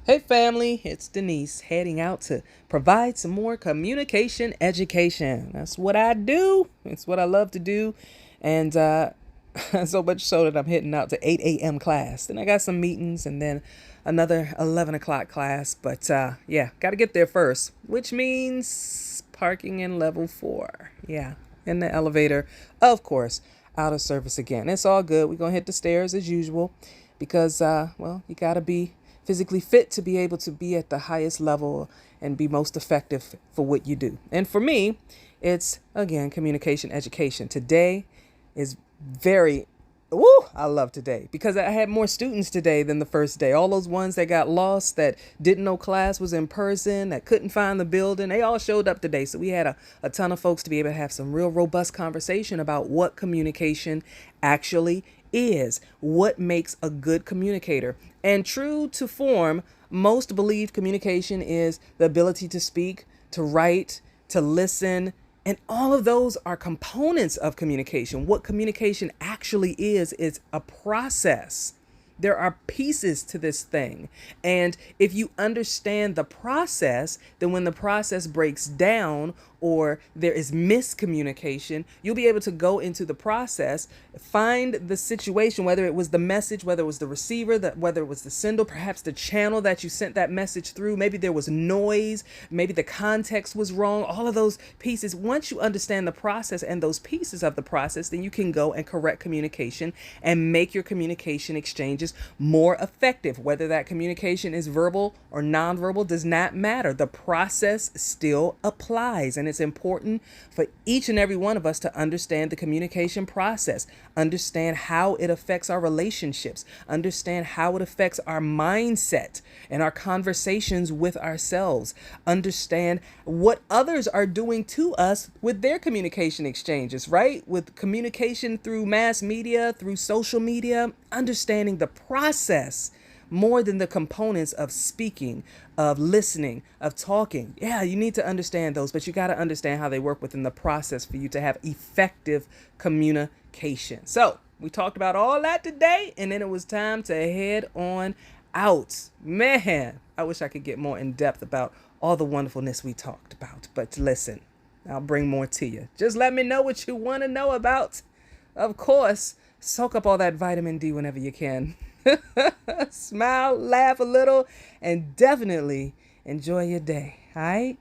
Hey family, it's Denise heading out to provide some more communication education. That's what I do. It's what I love to do. And so much so that I'm heading out to 8 a.m. class. Then I got some meetings and then another 11 o'clock class. But yeah, got to get there first, which means parking in level 4. Yeah, in the elevator, of course, out of service again. It's all good. We're going to hit the stairs as usual because, well, you got to be physically fit to be able to be at the highest level and be most effective for what you do. And for me, it's again communication education. Today is very I love today because I had more students today than the first day. All those ones that got lost, that didn't know class was in person, that couldn't find the building, they all showed up today. So we had a ton of folks to be able to have some real robust conversation about what communication actually is, what makes a good communicator. And true to form, most believe communication is the ability to speak, to write, to listen, and all of those are components of communication. What communication actually is a process. There are pieces to this thing. And if you understand the process, then when the process breaks down or there is miscommunication, you'll be able to go into the process, find the situation, whether it was the message, whether it was the receiver, whether it was the sender, perhaps the channel that you sent that message through. Maybe there was noise, maybe the context was wrong. All of those pieces. Once you understand the process and those pieces of the process, then you can go and correct communication and make your communication exchanges more effective. Whether that communication is verbal or nonverbal does not matter. The process still applies. And it's important for each and every one of us to understand the communication process, understand how it affects our relationships, understand how it affects our mindset and our conversations with ourselves, understand what others are doing to us with their communication exchanges, right? With communication through mass media, through social media, understanding the process more than the components of speaking, of listening, of talking. Yeah, you need to understand those, but you got to understand how they work within the process for you to have effective communication. So we talked about all that today, and then it was time to head on out. Man, I wish I could get more in depth about all the wonderfulness we talked about, but listen, I'll bring more to you. Just let me know what you want to know about. Of course, soak up all that vitamin D whenever you can. Smile, laugh a little, and definitely enjoy your day. All right?